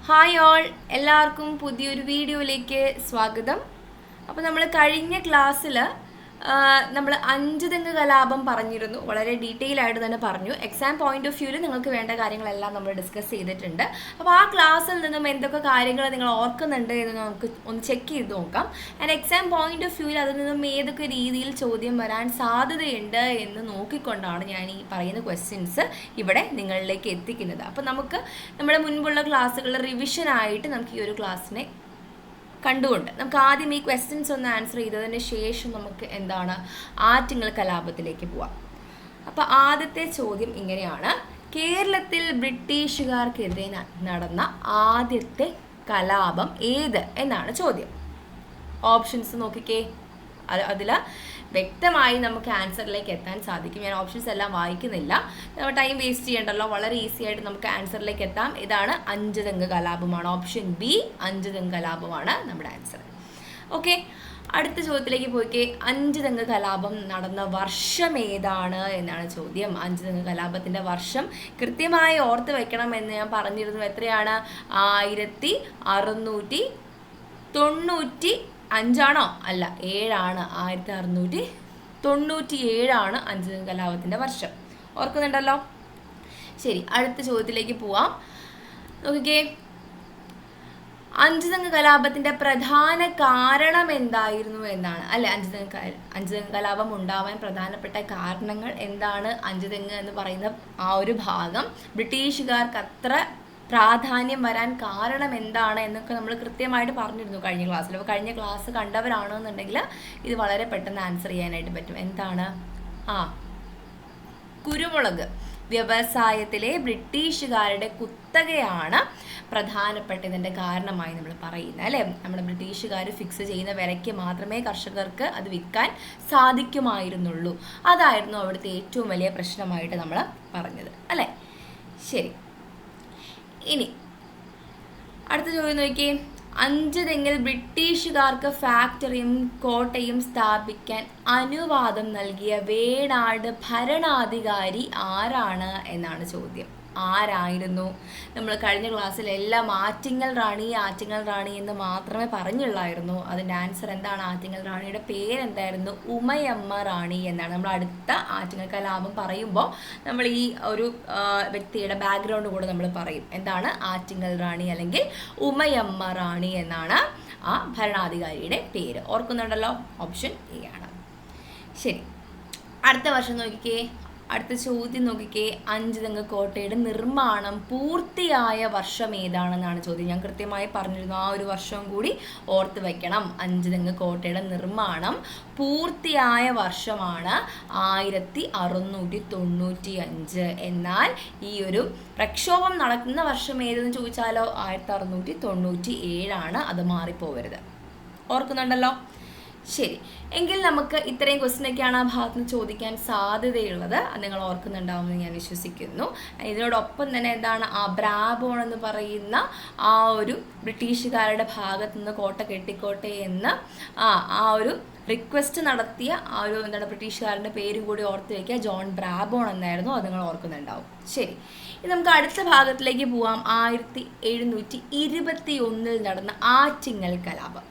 Hi all, എല്ലാവർക്കും പുതിയൊരു വീഡിയോയിലേക്ക് സ്വാഗതം. അപ്പോൾ നമ്മൾ കഴിഞ്ഞ ക്ലാസ്സിൽ നമ്മൾ 5 തെങ്ങ് കലാപം പറഞ്ഞിരുന്നു. വളരെ ഡീറ്റെയിൽ ആയിട്ട് തന്നെ പറഞ്ഞു. എക്സാം പോയിന്റ് ഓഫ് വ്യൂവിൽ നിങ്ങൾക്ക് വേണ്ട കാര്യങ്ങളെല്ലാം നമ്മൾ ഡിസ്കസ് ചെയ്തിട്ടുണ്ട്. അപ്പോൾ ആ ക്ലാസ്സിൽ നിന്നും എന്തൊക്കെ കാര്യങ്ങൾ നിങ്ങൾ ഓർക്കുന്നുണ്ട് എന്ന് നമുക്ക് ഒന്ന് ചെക്ക് ചെയ്ത് നോക്കാം. ആൻഡ് എക്സാം പോയിന്റ് ഓഫ് വ്യൂവിൽ അതിൽ നിന്നും ഏതൊക്കെ രീതിയിൽ ചോദ്യം വരാൻ സാധ്യതയുണ്ട് എന്ന് നോക്കിക്കൊണ്ടാണ് ഞാൻ ഈ പറയുന്ന ക്വസ്റ്റ്യൻസ് ഇവിടെ നിങ്ങളിലേക്ക് എത്തിക്കുന്നത്. അപ്പോൾ നമുക്ക് നമ്മുടെ മുൻപുള്ള ക്ലാസ്സുകളുടെ റിവിഷനായിട്ട് നമുക്ക് ഈ ഒരു ക്ലാസ്സിനെ കണ്ടുകൊണ്ട് നമുക്ക് ആദ്യം ഈ ക്വസ്റ്റ്യൻസ് ഒന്ന് ആൻസർ ചെയ്തതിന് ശേഷം നമുക്ക് എന്താണ് ആറ്റിങ്ങൽ കലാപത്തിലേക്ക് പോവാം. അപ്പോൾ ആദ്യത്തെ ചോദ്യം ഇങ്ങനെയാണ്: കേരളത്തിൽ ബ്രിട്ടീഷുകാർക്കെതിരെ നടന്ന ആദ്യത്തെ കലാപം ഏത് എന്നാണ് ചോദ്യം. ഓപ്ഷൻസ് നോക്കിക്കേ, അതിൽ വ്യക്തമായി നമുക്ക് ആൻസറിലേക്ക് എത്താൻ സാധിക്കും. ഞാൻ ഓപ്ഷൻസ് എല്ലാം വായിക്കുന്നില്ല, ടൈം വേസ്റ്റ് ചെയ്യണ്ടല്ലോ, വളരെ ഈസി ആയിട്ട് നമുക്ക് ആൻസറിലേക്ക് എത്താം. ഇതാണ് 5 തെങ്ങ് കലാപമാണ്. ഓപ്ഷൻ ബി 5 തെങ്ങ് കലാപമാണ് നമ്മുടെ ആൻസർ. ഓക്കെ, അടുത്ത ചോദ്യത്തിലേക്ക് പോയിക്കേ. 5 തെങ്ങ് കലാപം നടന്ന വർഷം ഏതാണ് എന്നാണ് ചോദ്യം. 5 തെങ്ങ് കലാപത്തിൻ്റെ വർഷം കൃത്യമായി ഓർത്ത് വെക്കണം എന്ന് ഞാൻ പറഞ്ഞിരുന്നു. എത്രയാണ്? 1695 ആണോ? അല്ല, 7ആണ്. 1697 5 തെങ്ങ് കലാപത്തിൻ്റെ വർഷം. ഓർക്കുന്നുണ്ടല്ലോ? ശരി, അടുത്ത ചോദ്യത്തിലേക്ക് പോവാം. നോക്കിക്കേ, 5 തെങ്ങ് കലാപത്തിൻ്റെ പ്രധാന കാരണം എന്തായിരുന്നു എന്നാണ്. അല്ലെ, 5 തെങ്ങ് കലാപം ഉണ്ടാവാൻ പ്രധാനപ്പെട്ട കാരണങ്ങൾ എന്താണ്? 5 തെങ്ങ് എന്ന് പറയുന്ന ആ ഒരു ഭാഗം ബ്രിട്ടീഷുകാർക്ക് അത്ര പ്രാധാന്യം വരാൻ കാരണം എന്താണ് എന്നൊക്കെ നമ്മൾ കൃത്യമായിട്ട് പറഞ്ഞിരുന്നു കഴിഞ്ഞ ക്ലാസ്സിൽ. അപ്പോൾ കഴിഞ്ഞ ക്ലാസ് കണ്ടവരാണെന്നുണ്ടെങ്കിൽ ഇത് വളരെ പെട്ടെന്ന് ആൻസർ ചെയ്യാനായിട്ട് പറ്റും. എന്താണ്? കുരുമുളക് വ്യവസായത്തിലെ ബ്രിട്ടീഷുകാരുടെ കുത്തകയാണ് പ്രധാനപ്പെട്ട ഇതിൻ്റെ കാരണമായി നമ്മൾ പറയുന്നത്. അല്ലേ, നമ്മുടെ ബ്രിട്ടീഷുകാർ ഫിക്സ് ചെയ്യുന്ന വിലയ്ക്ക് മാത്രമേ കർഷകർക്ക് അത് വിൽക്കാൻ സാധിക്കുമായിരുന്നുള്ളൂ. അതായിരുന്നു അവിടുത്തെ ഏറ്റവും വലിയ പ്രശ്നമായിട്ട് നമ്മൾ പറഞ്ഞത്. അല്ലേ, ശരി. ഇനി അടുത്ത ചോദ്യം നോക്കിയേ. 5 തെങ്ങിൽ ബ്രിട്ടീഷുകാർക്ക് ഫാക്ടറിയും കോട്ടയും സ്ഥാപിക്കാൻ അനുവാദം നൽകിയ വേണാട് ഭരണാധികാരി ആരാണ് എന്നാണ് ചോദ്യം. ആരായിരുന്നു? നമ്മൾ കഴിഞ്ഞ ക്ലാസ്സിൽ എല്ലാം ആറ്റിങ്ങൽ റാണി എന്ന് മാത്രമേ പറഞ്ഞുള്ളായിരുന്നു. അതിൻ്റെ ആൻസർ എന്താണ്? ആറ്റിങ്ങൽ റാണിയുടെ പേരെന്തായിരുന്നു? ഉമയമ്മ റാണി എന്നാണ്. നമ്മൾ അടുത്ത ആറ്റിങ്ങൽ കലാപം പറയുമ്പോൾ നമ്മൾ ഈ ഒരു വ്യക്തിയുടെ ബാക്ക്ഗ്രൗണ്ട് കൂടെ നമ്മൾ പറയും. എന്താണ്? ആറ്റിങ്ങൽ റാണി അല്ലെങ്കിൽ ഉമയമ്മ റാണി എന്നാണ് ആ ഭരണാധികാരിയുടെ പേര്. ഓർക്കുന്നുണ്ടല്ലോ? ഓപ്ഷൻ എ ആണ്. ശരി, അടുത്ത വർഷം നോക്കിക്കേ. അടുത്ത ചോദ്യം നോക്കിക്കേ. 5 തെങ്ങ് കോട്ടയുടെ നിർമ്മാണം പൂർത്തിയായ വർഷം ഏതാണെന്നാണ് ചോദ്യം. ഞാൻ കൃത്യമായി പറഞ്ഞിരുന്നു, ആ ഒരു വർഷം കൂടി ഓർത്ത് വയ്ക്കണം. 5 തെങ്ങ് കോട്ടയുടെ നിർമ്മാണം പൂർത്തിയായ വർഷമാണ് 1695. എന്നാൽ ഈ ഒരു പ്രക്ഷോഭം നടക്കുന്ന വർഷം ഏതെന്ന് ചോദിച്ചാലോ 1697 അത് മാറിപ്പോവരുത്. ഓർക്കുന്നുണ്ടല്ലോ? ശരി, എങ്കിൽ നമുക്ക് ഇത്രയും ക്വസ്റ്റ്യനൊക്കെയാണ് ആ ഭാഗത്ത് നിന്ന് ചോദിക്കാൻ സാധ്യതയുള്ളത്. നിങ്ങൾ ഓർക്കുന്നുണ്ടാവുമെന്ന് ഞാൻ വിശ്വസിക്കുന്നു. ഇതിനോടൊപ്പം തന്നെ എന്താണ്? ആ ബ്രാബോൺ എന്ന് പറയുന്ന ആ ഒരു ബ്രിട്ടീഷുകാരുടെ ഭാഗത്തു നിന്ന് കോട്ട കെട്ടിക്കോട്ടെ എന്ന് ആ ഒരു റിക്വസ്റ്റ് നടത്തിയ ആ ഒരു ബ്രിട്ടീഷുകാരൻ്റെ പേര് കൂടി ഓർത്ത് വയ്ക്കുക. ജോൺ ബ്രാബോൺ എന്നായിരുന്നു. അത് നിങ്ങൾ ഓർക്കുന്നുണ്ടാവും. ശരി, ഇനി നമുക്ക് അടുത്ത ഭാഗത്തിലേക്ക് പോവാം. 1721 നടന്ന ആറ്റിങ്ങൽ കലാപം.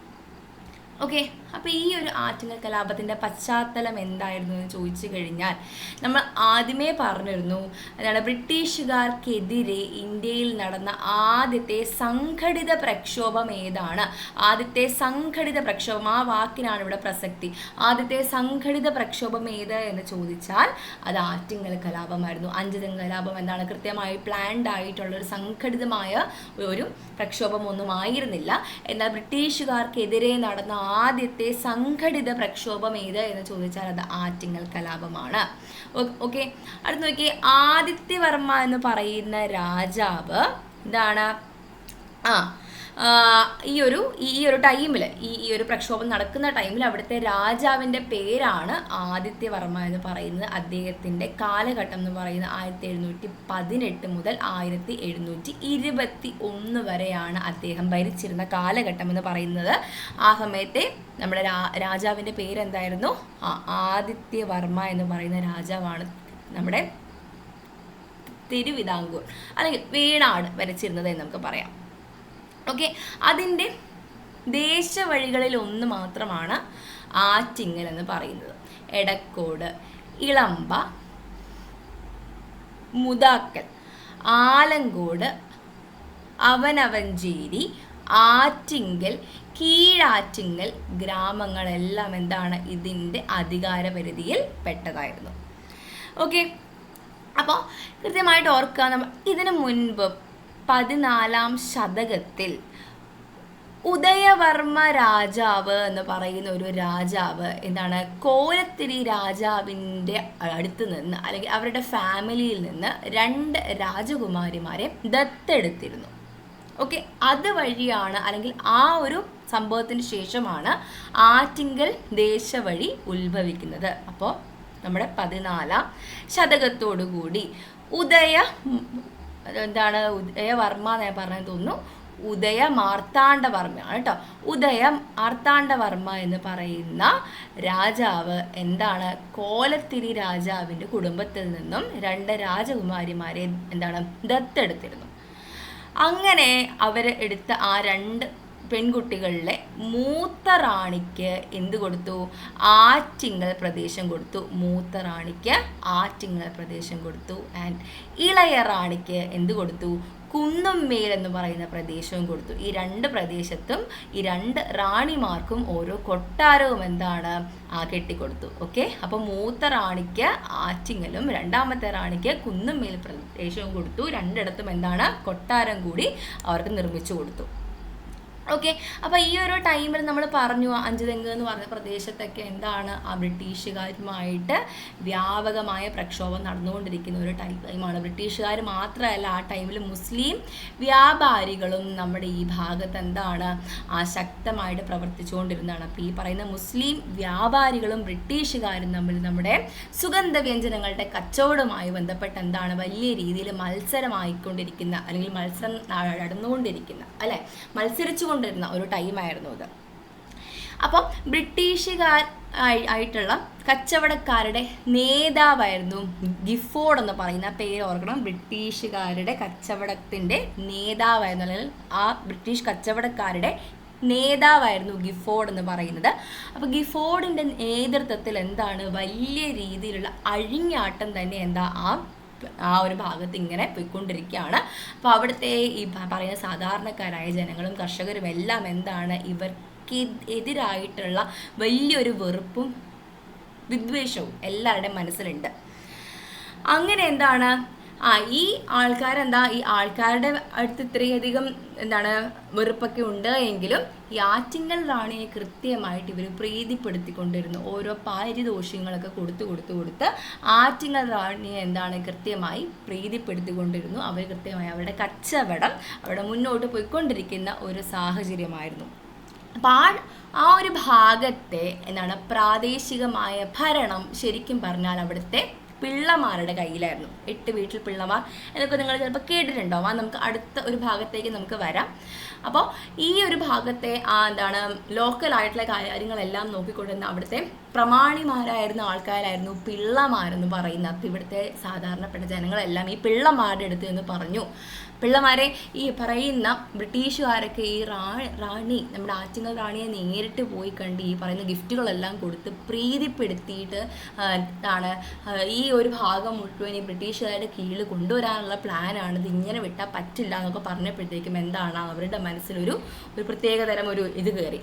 ഓക്കെ, അപ്പോൾ ഈ ഒരു ആറ്റിങ്ങൽ കലാപത്തിൻ്റെ പശ്ചാത്തലം എന്തായിരുന്നു എന്ന് ചോദിച്ചു കഴിഞ്ഞാൽ നമ്മൾ ആദ്യമേ പറഞ്ഞിരുന്നു, എന്താണ്? ബ്രിട്ടീഷുകാർക്കെതിരെ ഇന്ത്യയിൽ നടന്ന ആദ്യത്തെ സംഘടിത പ്രക്ഷോഭം ഏതാണ്? ആദ്യത്തെ സംഘടിത പ്രക്ഷോഭം, ആ വാക്കിനാണ് ഇവിടെ പ്രസക്തി. ആദ്യത്തെ സംഘടിത പ്രക്ഷോഭം ഏത് എന്ന് ചോദിച്ചാൽ അത് ആറ്റിങ്ങൽ കലാപമായിരുന്നു. 5 തെങ്ങ് കലാപം എന്താണ്? കൃത്യമായി പ്ലാൻഡ് ആയിട്ടുള്ളൊരു സംഘടിതമായ ഒരു പ്രക്ഷോഭമൊന്നും ആയിരുന്നില്ല. എന്നാൽ ബ്രിട്ടീഷുകാർക്കെതിരെ നടന്ന ആദ്യത്തെ സംഘടിത പ്രക്ഷോഭം ഏത് എന്ന് ചോദിച്ചാൽ അത് ആറ്റിങ്ങൽ കലാപമാണ്. ഓക്കെ, അടുത്ത് നോക്കി. ആദിത്യവർമ്മ എന്ന് പറയുന്ന രാജാവ് എന്താണ്? ഈ ഒരു ടൈമിൽ, ഈ ഒരു പ്രക്ഷോഭം നടക്കുന്ന ടൈമിൽ അവിടുത്തെ രാജാവിൻ്റെ പേരാണ് ആദിത്യവർമ്മ എന്ന് പറയുന്നത്. അദ്ദേഹത്തിൻ്റെ കാലഘട്ടം എന്ന് പറയുന്നത് 1718 മുതൽ 1721 വരെയാണ് അദ്ദേഹം ഭരിച്ചിരുന്ന കാലഘട്ടം എന്ന് പറയുന്നത്. ആ സമയത്തെ നമ്മുടെ രാജാവിൻ്റെ പേരെന്തായിരുന്നു? ആദിത്യവർമ്മ എന്ന് പറയുന്ന രാജാവാണ് നമ്മുടെ തിരുവിതാംകൂർ അല്ലെങ്കിൽ വേണാട് ഭരിച്ചിരുന്നത് എന്ന് നമുക്ക് പറയാം. ഓക്കെ, അതിൻ്റെ ദേശവഴികളിൽ ഒന്ന് മാത്രമാണ് ആറ്റിങ്ങൽ എന്ന് പറയുന്നത്. എടക്കോട്, ഇളമ്പ, മുതാക്കൽ, ആലങ്കോട്, അവനവഞ്ചേരി, ആറ്റിങ്ങൽ, കീഴാറ്റിങ്ങൽ ഗ്രാമങ്ങളെല്ലാം എന്താണ് ഇതിൻ്റെ അധികാരപരിധിയിൽ പെട്ടതായിരുന്നു. ഓക്കെ, അപ്പോൾ കൃത്യമായിട്ട് ഓർക്കുക, ഇതിനു മുൻപ് 14-ാം ശതകത്തിൽ ഉദയവർമ്മ രാജാവ് എന്ന് പറയുന്ന ഒരു രാജാവ് എന്താണ് കോലത്തിരി രാജാവിൻ്റെ അടുത്ത് നിന്ന് അല്ലെങ്കിൽ അവരുടെ ഫാമിലിയിൽ നിന്ന് 2 രാജകുമാരിമാരെ ദത്തെടുത്തിരുന്നു. ഓക്കെ, അതുവഴിയാണ് അല്ലെങ്കിൽ ആ ഒരു സംഭവത്തിന് ശേഷമാണ് ആറ്റിങ്ങൽ ദേശവഴി ഉത്ഭവിക്കുന്നത്. അപ്പോൾ നമ്മുടെ 14-ാം ശതകത്തോടു കൂടി ഉദയവർമ്മ എന്ന് പറഞ്ഞാൽ തോന്നുന്നു ഉദയ മാർത്താണ്ഡവർമ്മയാണ് കേട്ടോ. ഉദയ മാർത്താണ്ഡവർമ്മ എന്ന് പറയുന്ന രാജാവ് എന്താണ് കോലത്തിരി രാജാവിൻ്റെ കുടുംബത്തിൽ നിന്നും 2 രാജകുമാരിമാരെ എന്താണ് ദത്തെടുത്തിരുന്നു. അങ്ങനെ അവർ എടുത്ത ആ 2 പെൺകുട്ടികളിലെ മൂത്ത റാണിക്ക് എന്ത് കൊടുത്തു? ആറ്റിങ്ങൽ പ്രദേശം കൊടുത്തു. മൂത്ത റാണിക്ക് ആറ്റിങ്ങൽ പ്രദേശം കൊടുത്തു. ആൻഡ് ഇളയ റാണിക്ക് എന്ത് കൊടുത്തു? കുന്നുമ്മേൽ എന്ന് പറയുന്ന പ്രദേശവും കൊടുത്തു. ഈ 2 പ്രദേശത്തും ഈ 2 റാണിമാർക്കും ഓരോ കൊട്ടാരവും എന്താണ് കെട്ടിക്കൊടുത്തു. ഓക്കെ, അപ്പോൾ മൂത്ത റാണിക്ക് ആറ്റിങ്ങലും രണ്ടാമത്തെ റാണിക്ക് കുന്നുമ്മേൽ പ്രദേശവും കൊടുത്തു. 2ഇടത്തും എന്താണ് കൊട്ടാരം കൂടി അവർക്ക് നിർമ്മിച്ചു കൊടുത്തു. ഓക്കെ, അപ്പോൾ ഈ ഒരു ടൈമിൽ നമ്മൾ പറഞ്ഞു അഞ്ചുതെങ്ങ് എന്ന് പറഞ്ഞ പ്രദേശത്തൊക്കെ എന്താണ് ആ ബ്രിട്ടീഷുകാരുമായിട്ട് വ്യാപകമായ പ്രക്ഷോഭം നടന്നുകൊണ്ടിരിക്കുന്ന ഒരു ടൈമാണ്. ബ്രിട്ടീഷുകാർ മാത്രമല്ല, ആ ടൈമിൽ മുസ്ലിം വ്യാപാരികളും നമ്മുടെ ഈ ഭാഗത്ത് എന്താണ് ശക്തമായിട്ട് പ്രവർത്തിച്ചുകൊണ്ടിരുന്നതാണ്. അപ്പോൾ ഈ പറയുന്ന മുസ്ലിം വ്യാപാരികളും ബ്രിട്ടീഷുകാരും തമ്മിൽ നമ്മുടെ സുഗന്ധവ്യഞ്ജനങ്ങളുടെ കച്ചവടവുമായി ബന്ധപ്പെട്ട് എന്താണ് വലിയ രീതിയിൽ മത്സരമായിക്കൊണ്ടിരിക്കുന്ന അല്ലെങ്കിൽ മത്സരം നടന്നുകൊണ്ടിരിക്കുന്ന അല്ലെ മത്സരിച്ചു ഒരു ടൈമായിരുന്നു ഇത്. അപ്പം ബ്രിട്ടീഷുകാർ ആയിട്ടുള്ള കച്ചവടക്കാരുടെ നേതാവായിരുന്നു ഗിഫോർഡ് എന്ന് പറയുന്ന പേര് ഓർക്കണം. ബ്രിട്ടീഷുകാരുടെ കച്ചവടത്തിൻ്റെ നേതാവായിരുന്നു, അല്ലെങ്കിൽ ആ ബ്രിട്ടീഷ് കച്ചവടക്കാരുടെ നേതാവായിരുന്നു ഗിഫോർഡ് എന്ന് പറയുന്നത്. അപ്പോൾ ഗിഫോർഡിൻ്റെ നേതൃത്വത്തിൽ എന്താണ് വലിയ രീതിയിലുള്ള അഴിഞ്ഞാട്ടം തന്നെ ആ ഒരു ഭാഗത്ത് ഇങ്ങനെ പോയിക്കൊണ്ടിരിക്കുകയാണ്. അപ്പോൾ അവിടുത്തെ ഈ പറയുന്ന സാധാരണക്കാരായ ജനങ്ങളും കർഷകരും എല്ലാം എന്താണ് ഇവർക്ക് എതിരായിട്ടുള്ള വലിയൊരു വെറുപ്പും വിദ്വേഷവും എല്ലാവരുടെയും മനസ്സിലുണ്ട്. അങ്ങനെ എന്താണ് ഈ ആൾക്കാരുടെ അടുത്ത് ഇത്രയധികം വെറുപ്പൊക്കെ ഉണ്ട് എങ്കിലും ഈ ആറ്റിങ്ങൽ റാണിയെ കൃത്യമായിട്ട് ഇവർ പ്രീതിപ്പെടുത്തിക്കൊണ്ടിരുന്നു. ഓരോ പാരിതോഷികങ്ങളൊക്കെ കൊടുത്ത് ആറ്റിങ്ങൽ റാണിയെ കൃത്യമായി പ്രീതിപ്പെടുത്തിക്കൊണ്ടിരുന്നു. അവർ കൃത്യമായി അവരുടെ കച്ചവടം അവിടെ മുന്നോട്ട് പോയിക്കൊണ്ടിരിക്കുന്ന ഒരു സാഹചര്യമായിരുന്നു. അപ്പോൾ ആ ഒരു ഭാഗത്തെ പ്രാദേശികമായ ഭരണം ശരിക്കും പറഞ്ഞാൽ അവിടുത്തെ പിള്ളമാരുടെ കയ്യിലായിരുന്നു. 8 വീട്ടിൽ പിള്ളമാർ എന്നൊക്കെ നിങ്ങൾ ചിലപ്പോൾ കേട്ടിട്ടുണ്ടാവും. നമുക്ക് അടുത്ത ഒരു ഭാഗത്തേക്ക് നമുക്ക് വരാം. അപ്പോൾ ഈ ഒരു ഭാഗത്തെ ലോക്കലായിട്ടുള്ള കാര്യങ്ങളെല്ലാം നോക്കിക്കൊണ്ടിരുന്ന അവിടുത്തെ പ്രമാണിമാരായിരുന്ന ആൾക്കാരായിരുന്നു പിള്ളമാരെന്ന് പറയുന്നത്. അപ്പോൾ ഇവിടുത്തെ സാധാരണപ്പെട്ട ജനങ്ങളെല്ലാം ഈ പിള്ളമാരുടെ അടുത്ത് എന്ന് പറഞ്ഞു, പിള്ളമാരെ ഈ പറയുന്ന ബ്രിട്ടീഷുകാരൊക്കെ ഈ റാണി നമ്മുടെ ആറ്റിങ്ങൽ റാണിയെ നേരിട്ട് പോയി കണ്ട് ഈ പറയുന്ന ഗിഫ്റ്റുകളെല്ലാം കൊടുത്ത് പ്രീതിപ്പെടുത്തിയിട്ട് ഈ ഒരു ഭാഗം മുഴുവൻ ഈ ബ്രിട്ടീഷുകാരുടെ കീഴിൽ കൊണ്ടുവരാനുള്ള പ്ലാനാണ്, ഇത് ഇങ്ങനെ വിട്ടാൽ പറ്റില്ല എന്നൊക്കെ പറഞ്ഞപ്പോഴത്തേക്കും എന്താണ് അവരുടെ മനസ്സിലൊരു പ്രത്യേകതരം ഒരു ഇത് കയറി.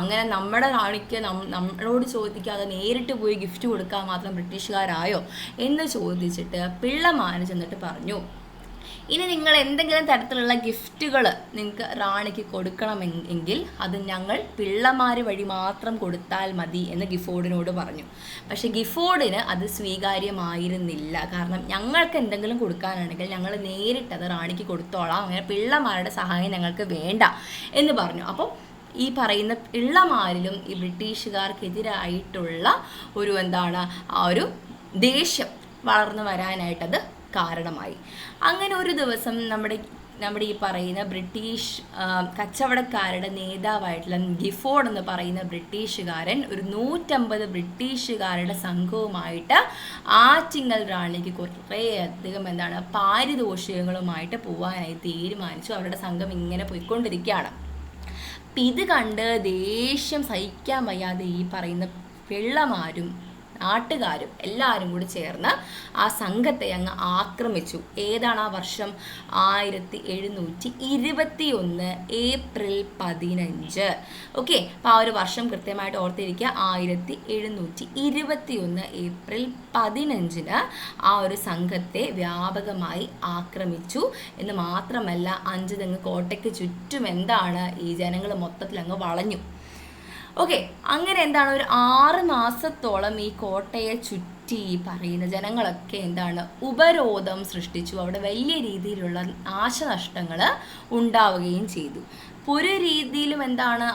അങ്ങനെ നമ്മുടെ റാണിക്ക് നമ്മളോട് ചോദിക്കാതെ നേരിട്ട് പോയി ഗിഫ്റ്റ് കൊടുക്കാൻ മാത്രം ബ്രിട്ടീഷുകാരായോ എന്ന് ചോദിച്ചിട്ട് പിള്ളമാര് ചെന്നിട്ട് പറഞ്ഞു, ഇനി നിങ്ങൾ എന്തെങ്കിലും തരത്തിലുള്ള ഗിഫ്റ്റുകൾ നിങ്ങൾക്ക് റാണിക്ക് കൊടുക്കണമെങ്കിൽ അത് ഞങ്ങൾ പിള്ളമാർ വഴി മാത്രം കൊടുത്താൽ മതി എന്ന് ഗിഫോർഡിനോട് പറഞ്ഞു. പക്ഷേ ഗിഫോർഡിന് അത് സ്വീകാര്യമായിരുന്നില്ല. കാരണം ഞങ്ങൾക്ക് എന്തെങ്കിലും കൊടുക്കാനാണെങ്കിൽ ഞങ്ങൾ നേരിട്ടത് റാണിക്ക് കൊടുത്തോളാം, അങ്ങനെ പിള്ളമാരുടെ സഹായം ഞങ്ങൾക്ക് വേണ്ട എന്ന് പറഞ്ഞു. അപ്പോൾ ഈ പറയുന്ന പിള്ളമാരിലും ഈ ബ്രിട്ടീഷുകാർക്കെതിരായിട്ടുള്ള ഒരു ആ ഒരു ദേഷ്യം വളർന്നു വരാനായിട്ടത് കാരണമായി. അങ്ങനെ ഒരു ദിവസം നമ്മുടെ നമ്മുടെ ഈ പറയുന്ന ബ്രിട്ടീഷ് കച്ചവടക്കാരുടെ നേതാവായിട്ടുള്ള ഗിഫോർഡ് എന്ന് പറയുന്ന ബ്രിട്ടീഷുകാരൻ ഒരു 150 ബ്രിട്ടീഷുകാരുടെ സംഘവുമായിട്ട് ആറ്റിങ്ങൽ റാണിക്ക് കുറേയധികം പാരിതോഷികങ്ങളുമായിട്ട് പോകാനായി തീരുമാനിച്ചു. അവരുടെ സംഘം ഇങ്ങനെ പോയിക്കൊണ്ടിരിക്കുകയാണ്. അപ്പം ഇത് കണ്ട് ദേഷ്യം സഹിക്കാൻ വയ്യാതെ ഈ പറയുന്ന പിള്ളമാരും നാട്ടുകാരും എല്ലാവരും കൂടി ചേർന്ന് ആ സംഘത്തെ അങ്ങ് ആക്രമിച്ചു. ഏതാണ് ആ വർഷം? 1721 ഏപ്രിൽ 15. ഓക്കെ, അപ്പോൾ ആ ഒരു വർഷം കൃത്യമായിട്ട് ഓർത്തിരിക്കുക. 1721 ഏപ്രിൽ 15 ആ ഒരു സംഘത്തെ വ്യാപകമായി ആക്രമിച്ചു എന്ന് മാത്രമല്ല, അഞ്ചുതെങ്ങ് കോട്ടയ്ക്ക് ചുറ്റും ഈ ജനങ്ങൾ മൊത്തത്തിൽ അങ്ങ് വളഞ്ഞു. ഓക്കെ, അങ്ങനെ ഒരു 6 മാസത്തോളം ഈ കോട്ടയെ ചുറ്റി ഈ പറയുന്ന ജനങ്ങളൊക്കെ ഉപരോധം സൃഷ്ടിച്ചു. അവിടെ വലിയ രീതിയിലുള്ള നാശനഷ്ടങ്ങൾ ഉണ്ടാവുകയും ചെയ്തു. അപ്പോൾ ഒരു രീതിയിലും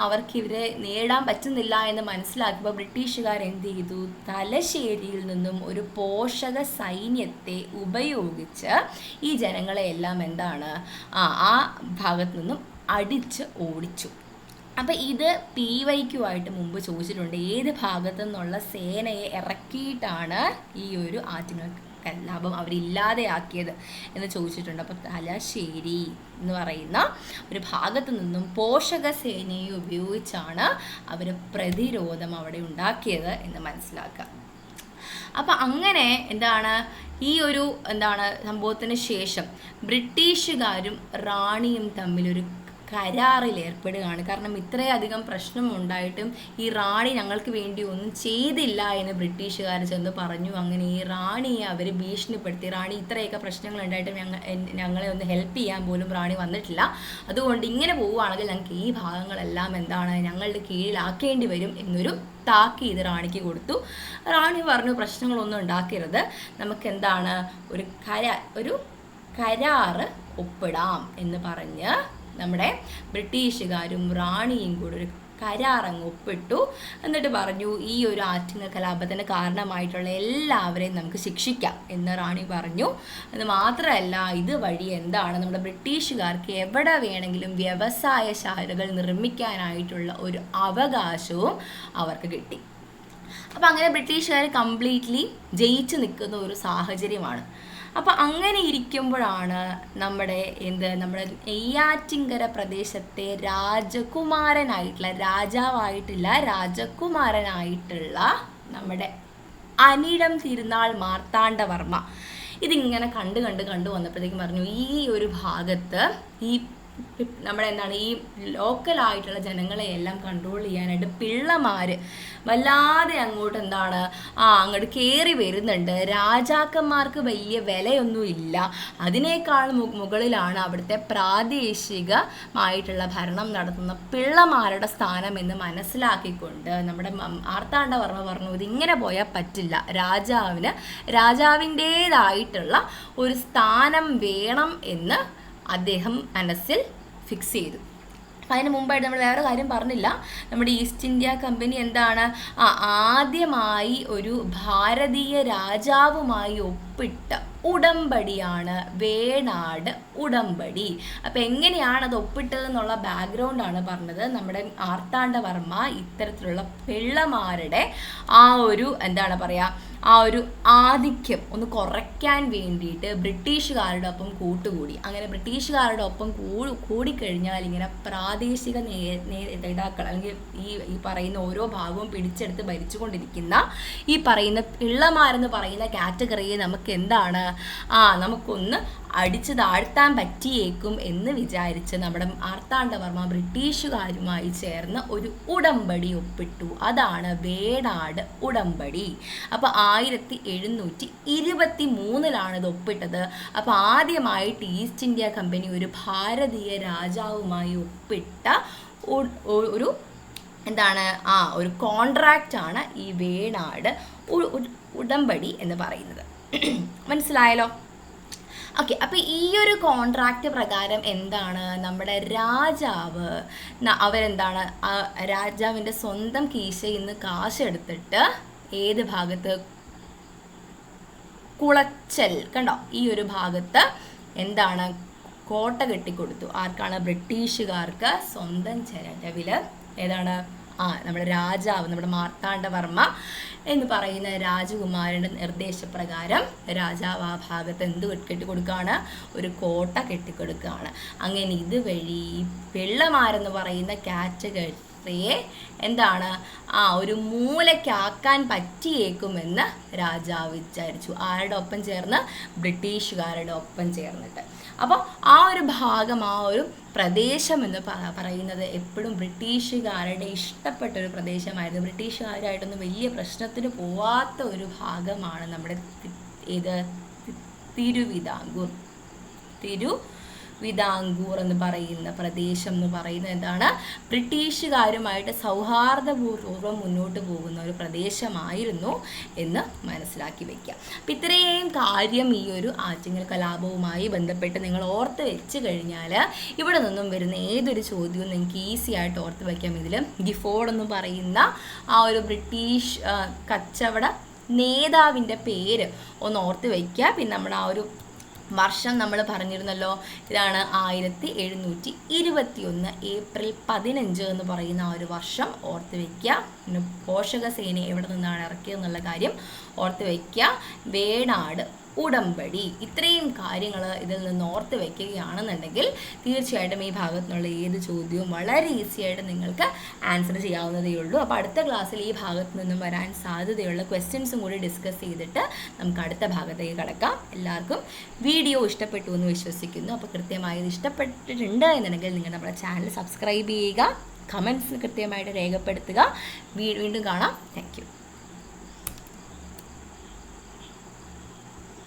അവർക്ക് ഇവരെ നേടാൻ പറ്റുന്നില്ല എന്ന് മനസ്സിലാക്കിയപ്പോൾ ബ്രിട്ടീഷുകാർ എന്ത് ചെയ്തു? തലശ്ശേരിയിൽ നിന്നും ഒരു പോഷക സൈന്യത്തെ ഉപയോഗിച്ച് ഈ ജനങ്ങളെ എല്ലാം ആ ഭാഗത്ത് നിന്നും അടിച്ച് ഓടിച്ചു. അപ്പം ഇത് PYQആയിട്ട് മുമ്പ് ചോദിച്ചിട്ടുണ്ട്, ഏത് ഭാഗത്തു നിന്നുള്ള സേനയെ ഇറക്കിയിട്ടാണ് ഈ ഒരു ആറ്റിങ്ങൽ കലാപം അവരില്ലാതെയാക്കിയത് എന്ന് ചോദിച്ചിട്ടുണ്ട്. അപ്പോൾ തലശ്ശേരി എന്ന് പറയുന്ന ഒരു ഭാഗത്തു നിന്നും പോഷക സേനയെ ഉപയോഗിച്ചാണ് അവർ പ്രതിരോധം അവിടെ ഉണ്ടാക്കിയത് എന്ന് മനസ്സിലാക്കുക. അപ്പം അങ്ങനെ ഈ ഒരു സംഭവത്തിന് ശേഷം ബ്രിട്ടീഷുകാരും റാണിയും തമ്മിലൊരു കരാറിൽ ഏർപ്പെടുകയാണ്. കാരണം ഇത്രയധികം പ്രശ്നം ഉണ്ടായിട്ടും ഈ റാണി ഞങ്ങൾക്ക് വേണ്ടി ഒന്നും ചെയ്തില്ല എന്ന് ബ്രിട്ടീഷുകാർ ചെന്ന് പറഞ്ഞു. അങ്ങനെ ഈ റാണിയെ അവർ ഭീഷണിപ്പെടുത്തി. റാണി ഇത്രയൊക്കെ പ്രശ്നങ്ങൾ ഉണ്ടായിട്ടും ഞങ്ങളെ ഒന്ന് ഹെൽപ്പ് ചെയ്യാൻ പോലും റാണി വന്നിട്ടില്ല. അതുകൊണ്ട് ഇങ്ങനെ പോവുകയാണെങ്കിൽ ഞങ്ങൾക്ക് ഈ ഭാഗങ്ങളെല്ലാം ഞങ്ങളുടെ കീഴിലാക്കേണ്ടി വരും എന്നൊരു താക്കീത് റാണിക്ക് കൊടുത്തു. റാണി പറഞ്ഞു, പ്രശ്നങ്ങളൊന്നും ഉണ്ടാക്കരുത്, നമുക്ക് ഒരു കരാറ് ഒപ്പിടാം എന്ന് പറഞ്ഞ് നമ്മുടെ ബ്രിട്ടീഷുകാരും റാണിയും കൂടി ഒരു കരാറങ്ങ് ഒപ്പിട്ടു. എന്നിട്ട് പറഞ്ഞു, ഈ ഒരു ആറ്റിങ്ങൽ കലാപത്തിന് കാരണമായിട്ടുള്ള എല്ലാവരെയും നമുക്ക് ശിക്ഷിക്കാം എന്ന് റാണി പറഞ്ഞു. എന്ന് മാത്രമല്ല, ഇതുവഴി നമ്മുടെ ബ്രിട്ടീഷുകാർക്ക് എവിടെ വേണമെങ്കിലും വ്യവസായശാലകൾ നിർമ്മിക്കാനായിട്ടുള്ള ഒരു അവകാശവും അവർക്ക് കിട്ടി. അപ്പം അങ്ങനെ ബ്രിട്ടീഷുകാർ കംപ്ലീറ്റ്ലി ജയിച്ചു നിൽക്കുന്ന ഒരു സാഹചര്യമാണ്. അപ്പം അങ്ങനെ ഇരിക്കുമ്പോഴാണ് നമ്മുടെ നെയ്യാറ്റിൻകര പ്രദേശത്തെ രാജകുമാരനായിട്ടുള്ള നമ്മുടെ അനിഴം തിരുനാൾ മാർത്താണ്ഡവർമ്മ ഇതിങ്ങനെ കണ്ടു വന്നപ്പോഴത്തേക്കും പറഞ്ഞു, ഈ ഒരു ഭാഗത്ത് ഈ ഈ ലോക്കലായിട്ടുള്ള ജനങ്ങളെയെല്ലാം കൺട്രോൾ ചെയ്യാനായിട്ട് പിള്ളമാർ വല്ലാതെ അങ്ങോട്ട് അങ്ങോട്ട് കയറി വരുന്നുണ്ട്. രാജാക്കന്മാർക്ക് വലിയ വിലയൊന്നും ഇല്ല. അതിനേക്കാൾ മുകളിലാണ് അവിടുത്തെ പ്രാദേശികമായിട്ടുള്ള ഭരണം നടത്തുന്ന പിള്ളമാരുടെ സ്ഥാനം എന്ന് മനസ്സിലാക്കിക്കൊണ്ട് നമ്മുടെ മാർത്താണ്ഡവർമ്മ പറഞ്ഞു, ഇതിങ്ങനെ പോയാൽ പറ്റില്ല, രാജാവിൻ്റേതായിട്ടുള്ള ഒരു സ്ഥാനം വേണം എന്ന് അദ്ദേഹം മനസ്സിൽ ഫിക്സ് ചെയ്തു. അപ്പം അതിന് മുമ്പായിട്ട് നമ്മൾ വേറെ കാര്യം പറഞ്ഞില്ല. നമ്മുടെ ഈസ്റ്റ് ഇന്ത്യ കമ്പനി ആദ്യമായി ഒരു ഭാരതീയ രാജാവുമായി ഒപ്പിട്ട ഉടമ്പടിയാണ് വേണാട് ഉടമ്പടി. അപ്പം എങ്ങനെയാണ് അത് ഒപ്പിട്ടതെന്നുള്ള ബാക്ക്ഗ്രൗണ്ടാണ് പറഞ്ഞത്. നമ്മുടെ മാർത്താണ്ഡവർമ്മ ഇത്തരത്തിലുള്ള പിള്ളമാരുടെ ആ ഒരു ആധിക്യം ഒന്ന് കുറയ്ക്കാൻ വേണ്ടിയിട്ട് ബ്രിട്ടീഷുകാരുടെ ഒപ്പം കൂട്ടുകൂടി. അങ്ങനെ ബ്രിട്ടീഷുകാരുടെ ഒപ്പം കൂടിക്കഴിഞ്ഞാൽ ഇങ്ങനെ പ്രാദേശിക നേതാക്കൾ അല്ലെങ്കിൽ ഈ പറയുന്ന ഓരോ ഭാഗവും പിടിച്ചെടുത്ത് ഭരിച്ചുകൊണ്ടിരിക്കുന്ന ഈ പറയുന്ന പിള്ളമാരെന്ന് പറയുന്ന കാറ്റഗറിയെ നമുക്ക് നമുക്കൊന്ന് അടിച്ചു താഴ്ത്താൻ പറ്റിയേക്കും എന്ന് വിചാരിച്ച് നമ്മുടെ മാർത്താണ്ഡവർമ്മ ബ്രിട്ടീഷുകാരുമായി ചേർന്ന് ഒരു ഉടമ്പടി ഒപ്പിട്ടു. അതാണ് വേണാട് ഉടമ്പടി. അപ്പോൾ 1723 ഇത് ഒപ്പിട്ടത്. അപ്പോൾ ആദ്യമായിട്ട് ഈസ്റ്റ് ഇന്ത്യ കമ്പനി ഒരു ഭാരതീയ രാജാവുമായി ഒപ്പിട്ട ഒരു ഒരു കോൺട്രാക്റ്റാണ് ഈ വേണാട് ഉടമ്പടി എന്ന് പറയുന്നത്. മനസ്സിലായല്ലോ? ഓക്കെ, അപ്പോൾ ഈ ഒരു കോൺട്രാക്റ്റ് പ്രകാരം നമ്മുടെ രാജാവ് രാജാവിൻ്റെ സ്വന്തം കീശയിൽ നിന്ന് കാശെടുത്തിട്ട് ഏത് ഭാഗത്ത്? കുളച്ചൽ, കണ്ടോ? ഈ ഒരു ഭാഗത്ത് കോട്ട കെട്ടിക്കൊടുത്തു. ആർക്കാണ്? ബ്രിട്ടീഷുകാർക്ക് സ്വന്തം ചെലവിൽ. ഏതാണ്? നമ്മുടെ രാജാവ്, നമ്മുടെ മാർത്താണ്ഡവർമ്മ എന്ന് പറയുന്ന രാജകുമാരൻ്റെ നിർദ്ദേശപ്രകാരം രാജാവ് ആ ഭാഗത്ത് എന്ത് കെട്ടിക്കൊടുക്കുകയാണ്? ഒരു കോട്ട കെട്ടിക്കൊടുക്കുകയാണ്. അങ്ങനെ ഇതുവഴി വെള്ളമാരെന്ന് പറയുന്ന കാറ്റഗറിയെ എന്താണ് ഒരു മൂലയ്ക്കാക്കാൻ പറ്റിയേക്കുമെന്ന് രാജാവ് വിചാരിച്ചു. ആരുടെ ഒപ്പം ചേർന്ന്? ബ്രിട്ടീഷുകാരുടെ ഒപ്പം ചേർന്നിട്ട്. അപ്പോൾ ആ ഒരു ഭാഗം, ആ ഒരു പ്രദേശം എന്ന് പറയുന്നത് എപ്പോഴും ബ്രിട്ടീഷുകാരുടെ ഇഷ്ടപ്പെട്ടൊരു പ്രദേശമായിരുന്നു. ബ്രിട്ടീഷുകാരായിട്ടൊന്നും വലിയ പ്രശ്നത്തിന് പോവാത്ത ഒരു ഭാഗമാണ് നമ്മുടെ തിരുവിതാംകൂർ എന്ന് പറയുന്ന പ്രദേശം എന്ന് പറയുന്നത് എന്താണ്? ബ്രിട്ടീഷുകാരുമായിട്ട് സൗഹാർദ്ദപൂർവ്വം മുന്നോട്ട് പോകുന്ന ഒരു പ്രദേശമായിരുന്നു എന്ന് മനസ്സിലാക്കി വെക്കുക. അപ്പം ഇത്രയും കാര്യം ഈ ഒരു ആറ്റിങ്ങൽ കലാപവുമായി ബന്ധപ്പെട്ട് നിങ്ങൾ ഓർത്ത് വെച്ച് കഴിഞ്ഞാൽ ഇവിടെ നിന്നും വരുന്ന ഏതൊരു ചോദ്യവും നിങ്ങൾക്ക് ഈസി ആയിട്ട് ഓർത്ത് വയ്ക്കാം. ഇതിൽ ഗിഫോർഡ് എന്ന് പറയുന്ന ആ ഒരു ബ്രിട്ടീഷ് കച്ചവട നേതാവിൻ്റെ പേര് ഒന്ന് ഓർത്ത് വയ്ക്കുക. പിന്നെ നമ്മുടെ ആ ഒരു വർഷം നമ്മൾ പറഞ്ഞിരുന്നല്ലോ, ഇതാണ് 1721 ഏപ്രിൽ 15 എന്ന് പറയുന്ന ആ ഒരു വർഷം ഓർത്ത് വയ്ക്കുക. പിന്നെ പോഷകസേന എവിടെ നിന്നാണ് ഇറക്കിയതെന്നുള്ള കാര്യം ഓർത്ത് വയ്ക്കുക. വേണാട് ഉടമ്പടി, ഇത്രയും കാര്യങ്ങൾ ഇതിൽ നിന്ന് ഓർത്ത് വയ്ക്കുകയാണെന്നുണ്ടെങ്കിൽ തീർച്ചയായിട്ടും ഈ ഭാഗത്തു നിന്നുള്ള ഏത് ചോദ്യവും വളരെ ഈസി ആയിട്ട് നിങ്ങൾക്ക് ആൻസർ ചെയ്യാവുന്നതേ ഉള്ളൂ. അപ്പോൾ അടുത്ത ക്ലാസ്സിൽ ഈ ഭാഗത്തു നിന്നും വരാൻ സാധ്യതയുള്ള ക്വസ്റ്റ്യൻസും കൂടി ഡിസ്കസ് ചെയ്തിട്ട് നമുക്ക് അടുത്ത ഭാഗത്തേക്ക് കടക്കാം. എല്ലാവർക്കും വീഡിയോ ഇഷ്ടപ്പെട്ടു എന്ന് വിശ്വസിക്കുന്നു. അപ്പോൾ കൃത്യമായി ഇത് ഇഷ്ടപ്പെട്ടിട്ടുണ്ട് എന്നുണ്ടെങ്കിൽ നിങ്ങൾ നമ്മുടെ ചാനൽ സബ്സ്ക്രൈബ് ചെയ്യുക, കമൻറ്റ്സ് കൃത്യമായിട്ട് രേഖപ്പെടുത്തുക. വീണ്ടും കാണാം. Thank you.